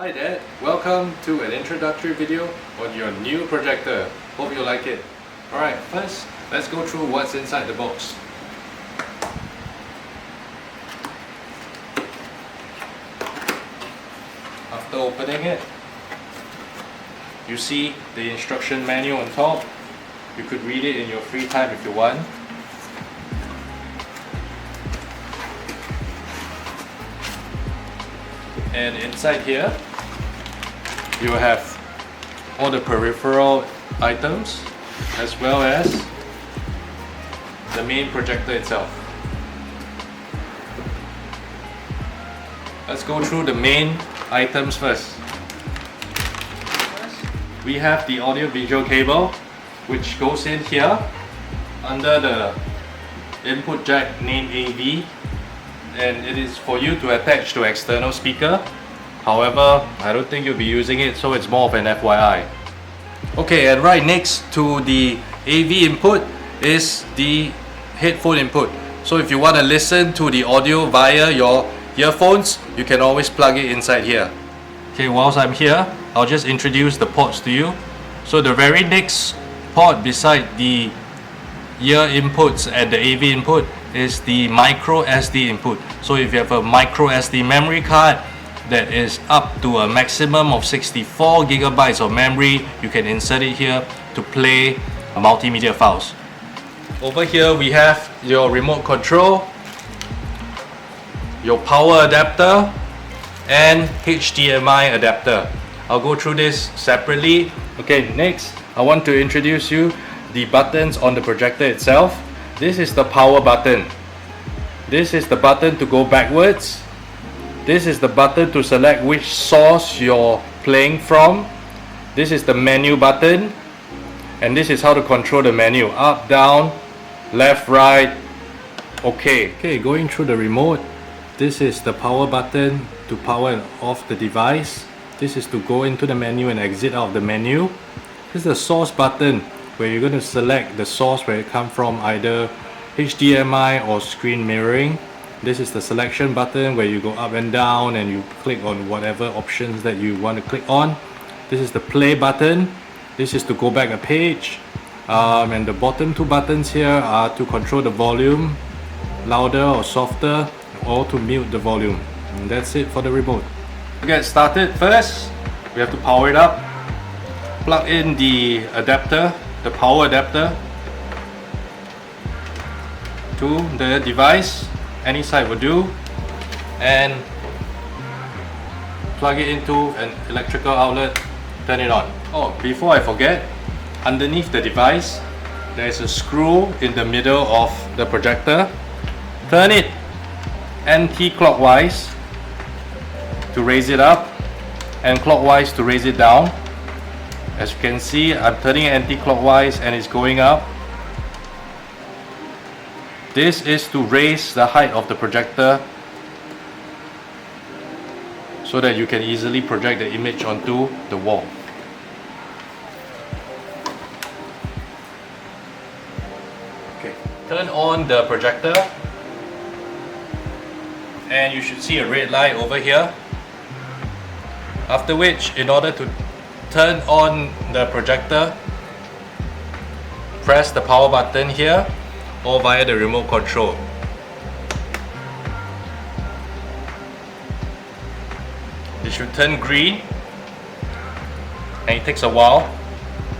Hi Dad, welcome to an introductory video on your new projector. Hope you like it. Alright, first let's go through what's inside the box. After opening it, you see the instruction manual on top. You could read it in your free time if you want. And inside here, you have all the peripheral items as well as the main projector itself. Let's go through the main items first. We have the audio visual cable, which goes in here under the input jack named AV, and it is for you to attach to external speaker. However, I don't think you'll be using it, so it's more of an FYI. Okay, and right next to the AV input is the headphone input. So if you want to listen to the audio via your earphones, you can always plug it inside here. Okay, whilst I'm here, I'll just introduce the ports to you. So the very next port beside the ear inputs and the AV input is the micro SD input. So if you have a micro SD memory card that is up to a maximum of 64 gigabytes of memory, you can insert it here to play multimedia files. Over here we have your remote control, your power adapter, and HDMI adapter. I'll go through this separately. Okay, next I want to introduce you the buttons on the projector itself. This is the power button. This is the button to go backwards. This is the button to select which source you're playing from. This is the menu button, and this is how to control the menu: up, down, left, right. Okay, going through the remote. This is the power button to power and off the device. This is to go into the menu and exit out of the menu. This is the source button, where you're going to select the source where it comes from, either HDMI or screen mirroring. This is the selection button, where you go up and down and you click on whatever options that you want to click on. This is the play button. This is to go back a page. And the bottom two buttons here are to control the volume, louder or softer, or to mute the volume. And that's it for the remote. To get started, first we have to power it up. Plug in the adapter, the power adapter, to the device. Any side will do, and plug it into an electrical outlet. Turn it on. Oh, before I forget, underneath the device there is a screw in the middle of the projector. Turn it anti-clockwise to raise it up, and clockwise to raise it down. As you can see, I'm turning it anti-clockwise and it's going up. This is to raise the height of the projector so that you can easily project the image onto the wall. Okay, turn on the projector, and you should see a red light over here. After which, in order to turn on the projector, press the power button here or via the remote control. It should turn green, and it takes a while.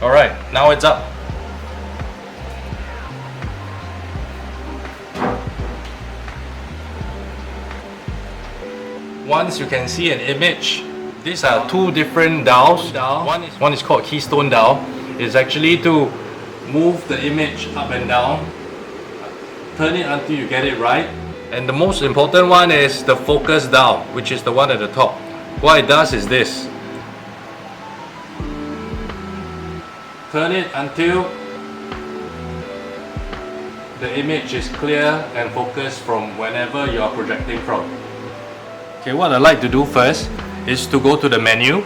Alright, now it's up. Once you can see an image, these are two different dials. One is called keystone dial. It's actually to move the image up and down. Turn it until you get it right. And the most important one is the focus dial, which is the one at the top. What it does is this: turn it until the image is clear and focused from whenever you are projecting from. Okay, what I like to do first is to go to the menu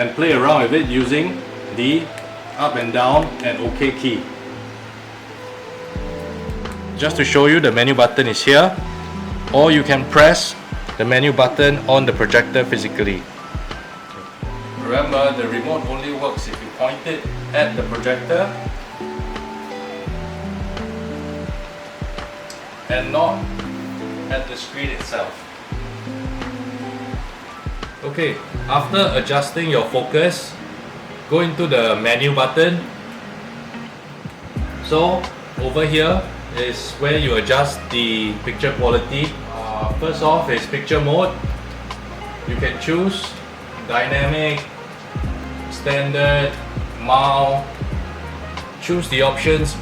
and play around with it using the up and down and OK key. Just to show you, the menu button is here, or you can press the menu button on the projector physically. Remember, the remote only works if you point it at the projector and not at the screen itself. Okay, after adjusting your focus, go into the menu button. So over here is where you adjust the picture quality. First off is picture mode. You can choose dynamic, standard, mild. Choose the options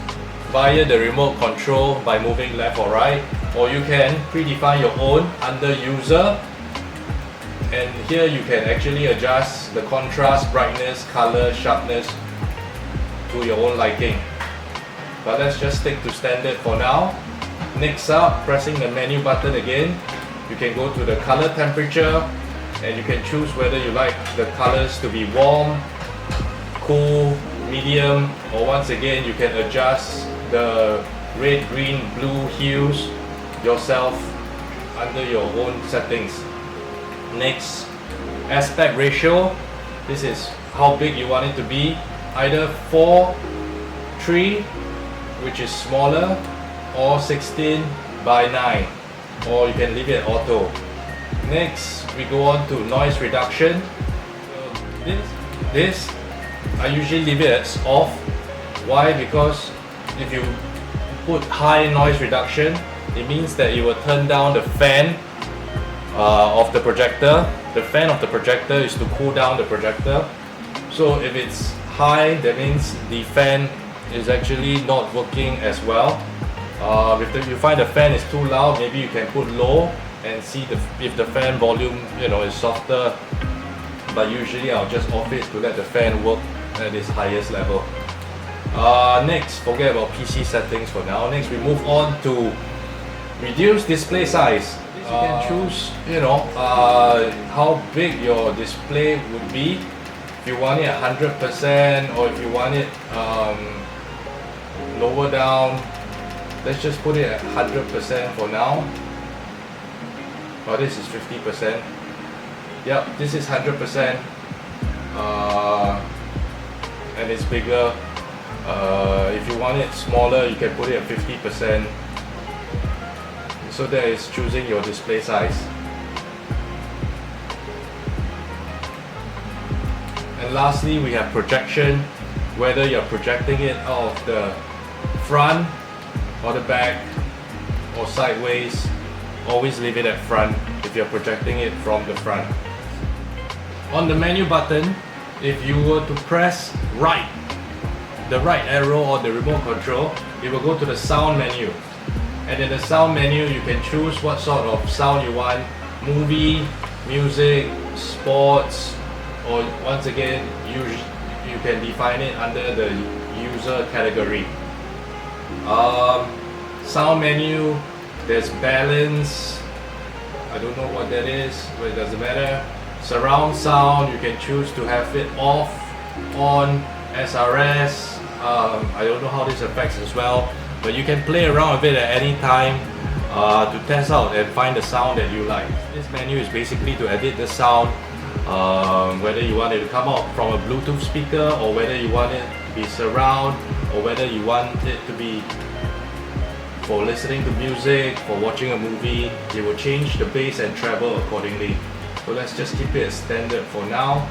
via the remote control by moving left or right, or you can predefine your own under user, and here you can actually adjust the contrast, brightness, color, sharpness to your own liking. But let's just stick to standard for now. Next up, pressing the menu button again, you can go to the color temperature and you can choose whether you like the colors to be warm, cool, medium, or once again you can adjust the red, green, blue hues yourself under your own settings. Next, aspect ratio. This is how big you want it to be, either 4:3, which is smaller, or 16:9, or you can leave it auto. Next, we go on to noise reduction. This I usually leave it as off. Why? Because if you put high noise reduction, it means that you will turn down the fan of the projector. The fan of the projector is to cool down the projector. So if it's high, that means the fan is actually not working as well. If you find the fan is too loud, maybe you can put low and see if the fan volume is softer. But usually I'll just off it to let the fan work at its highest level. Next, forget about PC settings for now. Next, we move on to reduce display size. You can choose how big your display would be. If you want it 100% or if you want it lower down. Let's just put it at 100% for now. Oh, this is 50%. Yep, this is 100%. And it's bigger. If you want it smaller, you can put it at 50%. So that is choosing your display size. And lastly, we have projection. Whether you're projecting it out of the front or the back or sideways, always leave it at front if you're projecting it from the front. On the menu button, if you were to press right, the right arrow or the remote control, it will go to the sound menu. And in the sound menu, you can choose what sort of sound you want: movie, music, sports, or once again, you can define it under the user category. Sound menu, there's balance. I don't know what that is, but it doesn't matter. Surround sound, you can choose to have it off, on, SRS. I don't know how this affects as well, but you can play around with it at any time to test out and find the sound that you like. This menu is basically to edit the sound, whether you want it to come out from a Bluetooth speaker, or whether you want it to be surround, or whether you want it to be for listening to music, for watching a movie. It will change the bass and treble accordingly. So let's just keep it as standard for now.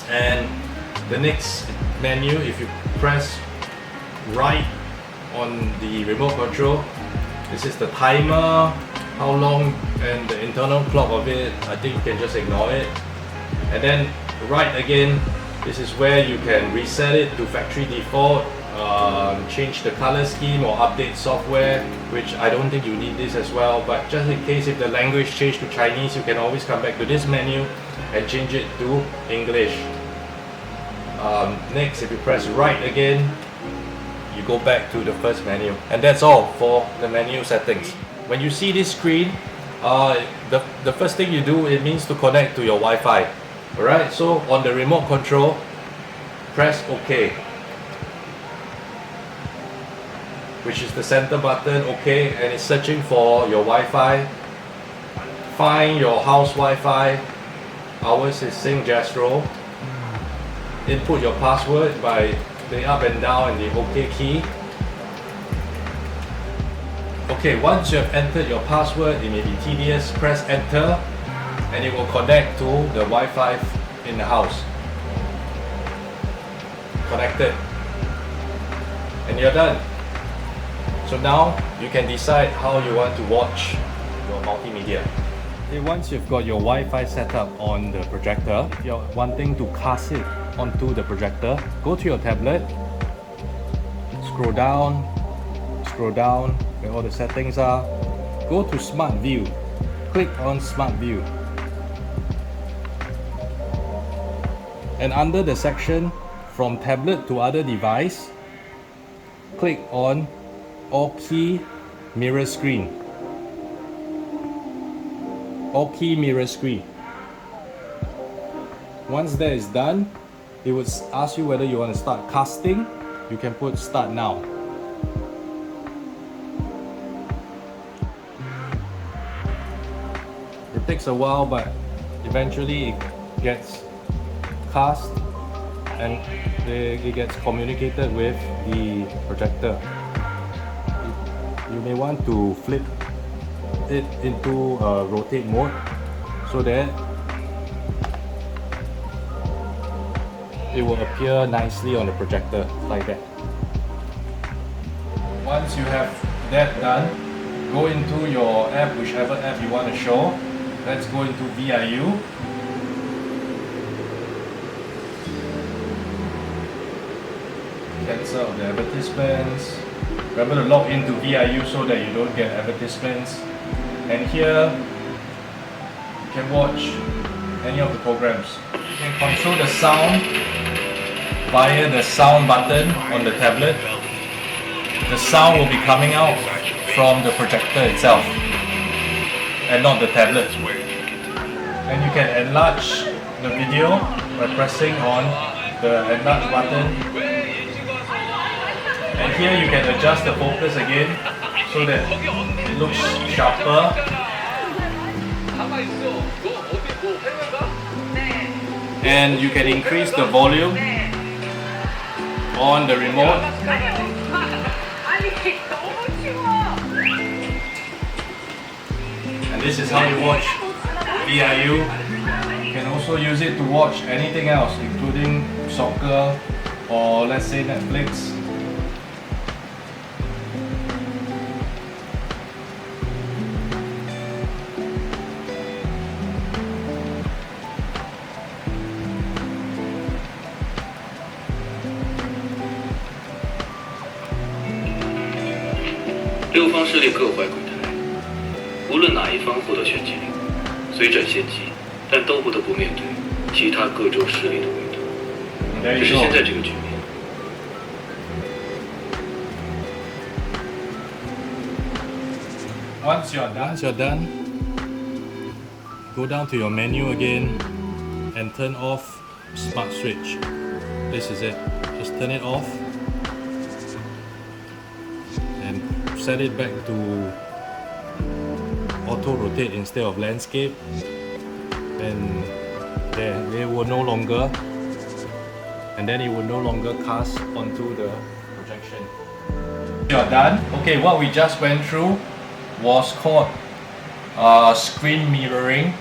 And the next menu, if you press right on the remote control, this is the timer, how long, and the internal clock of it. I think you can just ignore it. And then right again, this is where you can reset it to factory default, change the color scheme or update software, which I don't think you need this as well, but just in case if the language changed to Chinese, you can always come back to this menu and change it to English. Next, if you press right again, you go back to the first menu, and that's all for the menu settings. When you see this screen, the first thing you do, it means to connect to your Wi-Fi. Alright, so on the remote control, press OK, which is the center button, OK, and it's searching for your Wi-Fi find your house Wi-Fi, ours is Sync Gestro. Input your password by playing up and down and the OK key. Okay, once you have entered your password, it may be tedious, press enter and it will connect to the Wi-Fi in the house. Connected. And you're done. So now you can decide how you want to watch your multimedia. Okay, once you've got your Wi-Fi set up on the projector, if you're wanting to cast it onto the projector, go to your tablet, scroll down where all the settings are, go to SmartView, click on SmartView, and under the section from tablet to other device, click on Aukey mirror screen. Aukey mirror screen. Once that is done, it would ask you whether you want to start casting. You can put start now. It takes a while, but eventually it gets cast and it gets communicated with the projector. You may want to flip it into rotate mode so that it will appear nicely on the projector like that. Once you have that done, go into your app, whichever app you want to show. Let's go into VIU. Cancel the advertisements. Remember to log into VIU so that you don't get advertisements. And here you can watch any of the programs. You can control the sound via the sound button on the tablet. The sound will be coming out from the projector itself and not the tablet. And you can enlarge the video by pressing on the enlarge button. And here you can adjust the focus again so that it looks sharper. And you can increase the volume on the remote. And this is how you watch VIU. You can also use it to watch anything else, including soccer or let's say Netflix.六方势力各怀鬼胎，无论哪一方获得选举令，虽占先机，但都不得不面对其他各州势力的围堵。只是现在这个局面。Once you're done, go down to your menu again and turn off Smart Switch. This is it. Just turn it off. Set it back to auto rotate instead of landscape, and they will no longer, and then it will no longer cast onto the projection. You're done. Okay, what we just went through was called screen mirroring,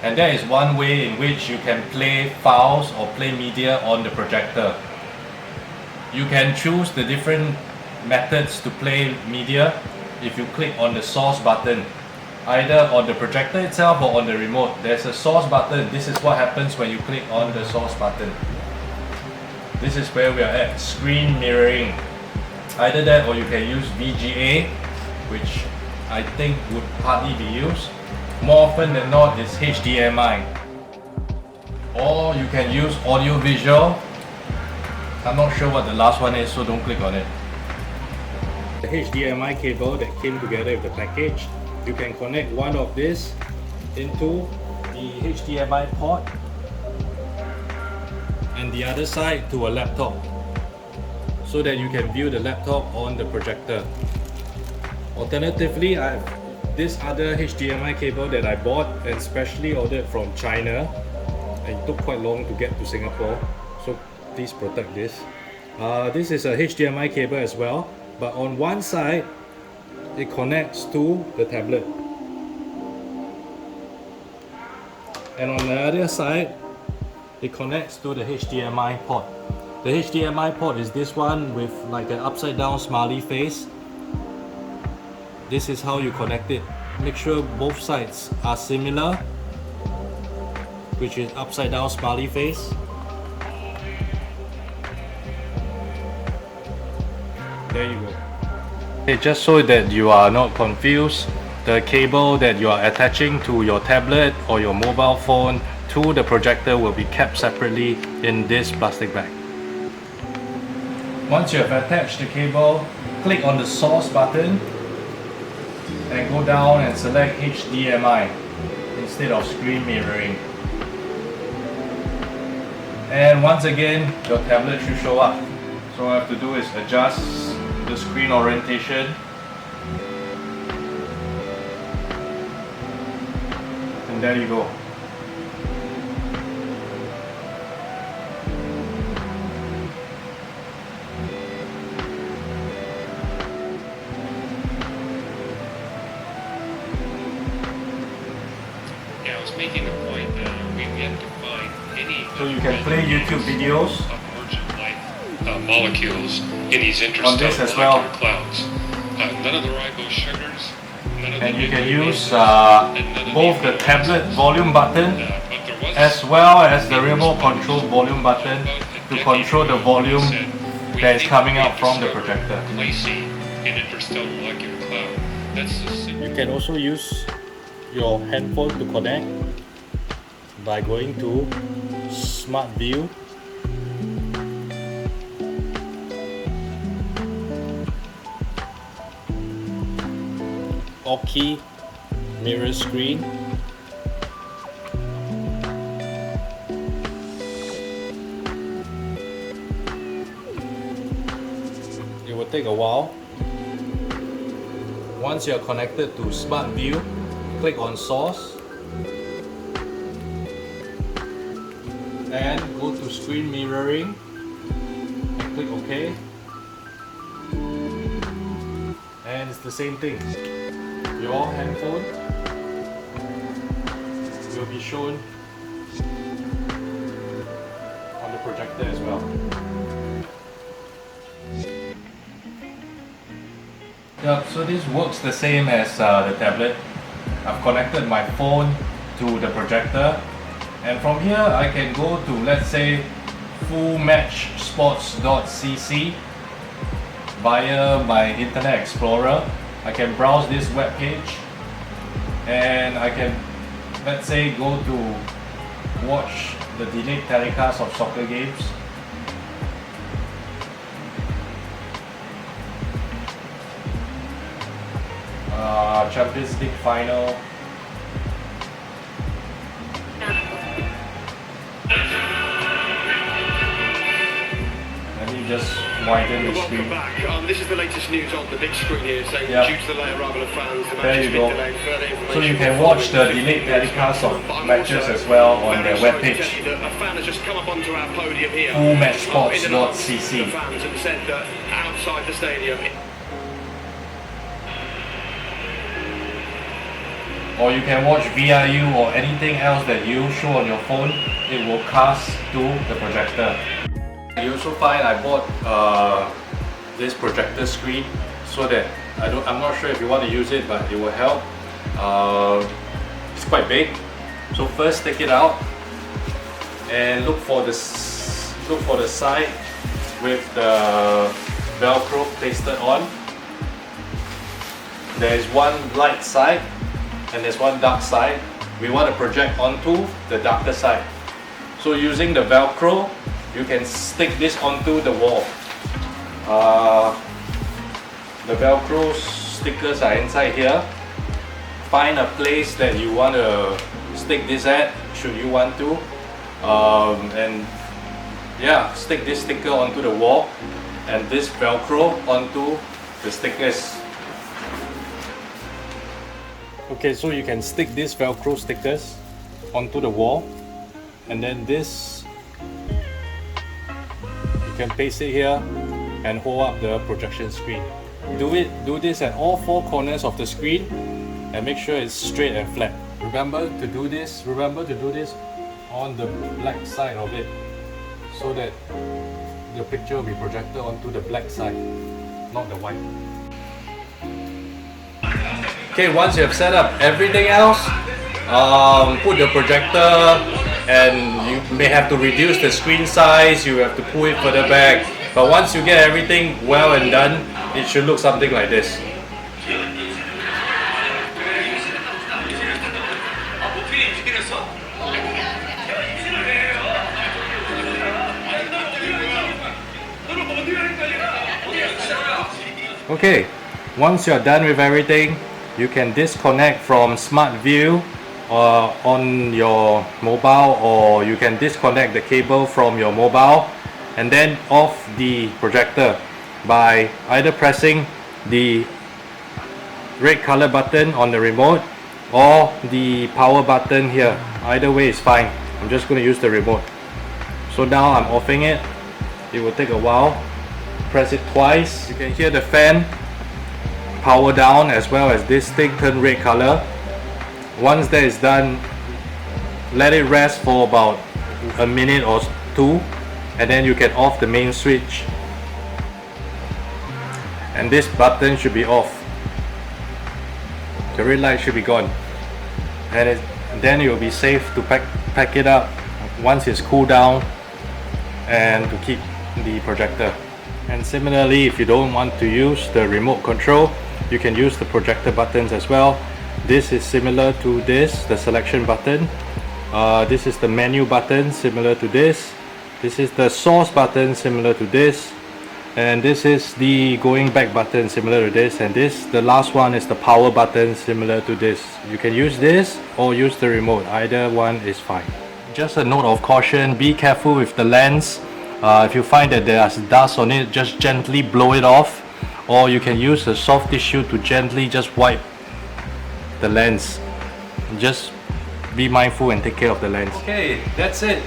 and that is one way in which you can play files or play media on the projector. You can choose the different methods to play media if you click on the source button, either on the projector itself or on the remote. There's a source button. This is what happens when you click on the source button. This is where we are at, screen mirroring. Either that or you can use VGA, which I think would hardly be used. More often than not, it's HDMI. Or you can use audio visual. I'm not sure what the last one is, so don't click on it. The HDMI cable that came together with the package, you can connect one of this into the HDMI port and the other side to a laptop so that you can view the laptop on the projector. Alternatively, I've this other HDMI cable that I bought and specially ordered from China, and it took quite long to get to Singapore, so please protect this. This is a HDMI cable as well, but on one side it connects to the tablet, and on the other side it connects to the HDMI port. The HDMI port is this one with like an upside down smiley face. This is how you connect it. Make sure both sides are similar, which is upside down smiley face. There you go. Okay, just so that you are not confused, the cable that you are attaching to your tablet or your mobile phone to the projector will be kept separately in this plastic bag. Once you have attached the cable, click on the source button and go down and select HDMI instead of screen mirroring. And once again, your tablet should show up. So all I have to do is adjust the screen orientation. And there you go. Yeah, I was making the point that we have to find any. So you can play YouTube videos of emergent life molecules in these on this as well. interstellar clouds. None of the ribose sugars. None of And the you can use and none of both the tablet volume button but there was as well as the remote control volume button to control the volume that is coming out from the projector. Placing an interstellar molecular cloud. That's the You can also use your handphone to connect by going to SmartView. Aukey mirror screen. It will take a while. Once you are connected to SmartView, click on source and go to screen mirroring and click OK, and it's the same thing. Your handphone will be shown on the projector as well. Yeah, so this works the same as the tablet. I've connected my phone to the projector, and from here I can go to, let's say, fullmatchsports.cc via my Internet Explorer. I can browse this web page and I can, let's say, go to watch the delayed telecast of soccer games. Champions League final. Let me just widen the screen. Welcome back. This is the latest news on the big screen here. So Yep. due to the late arrival of fans, the match There has you been go. delayed. Further information So you will can follow watch the as soon as delayed it's telecast of available. But I'm matches also as well on very their sorry to webpage. tell you that a fan has just come up onto our podium here. fullmatchsports.cc. In an answer to the fans and said that outside the stadium. Or you can watch VIU or anything else that you show on your phone. It will cast to the projector. You also find I bought this projector screen so that I'm not sure if you want to use it, but it will help. It's quite big. So first take it out and look for the side with the Velcro pasted on. There is one light side and there's one dark side. We want to project onto the darker side. So using the Velcro, you can stick this onto the wall. The Velcro stickers are inside here. Find a place that you want to stick this at, should you want to. And yeah, stick this sticker onto the wall and this Velcro onto the stickers. Okay, so you can stick these Velcro stickers onto the wall, and then this you can paste it here and hold up the projection screen. Do this at all four corners of the screen and make sure it's straight and flat. Remember to do this on the black side of it, so that the picture will be projected onto the black side, not the white. Okay, once you have set up everything else, put the projector, and you may have to reduce the screen size, you have to pull it further back, but once you get everything well and done, it should look something like this. Okay, once you're done with everything, you can disconnect from SmartView on your mobile, or you can disconnect the cable from your mobile and then off the projector by either pressing the red color button on the remote or the power button here. Either way is fine. I'm just going to use the remote. So now I'm offing it. It will take a while. Press it twice. You can hear the fan power down, as well as this thing turn red color. Once that is done, let it rest for about a minute or two, and then you can off the main switch, and this button should be off. The red light should be gone, and then it will be safe to pack it up once it's cooled down, and to keep the projector. And similarly, if you don't want to use the remote control, you can use the projector buttons as well. This is similar to this, the selection button. This is the menu button, similar to this. This is the source button, similar to this. And this is the going back button, similar to this. And the last one is the power button, similar to this. You can use this or use the remote. Either one is fine. Just a note of caution, be careful with the lens. If you find that there's dust on it, just gently blow it off, or you can use a soft tissue to gently just wipe the lens. Just be mindful and take care of the lens. Okay, that's it.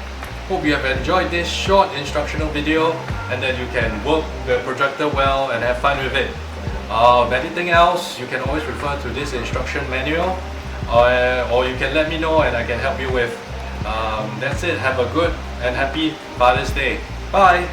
Hope you have enjoyed this short instructional video, and that you can work the projector well and have fun with it. Anything else, you can always refer to this instruction manual, or you can let me know and I can help you with. That's it. Have a good and happy Father's Day. Bye.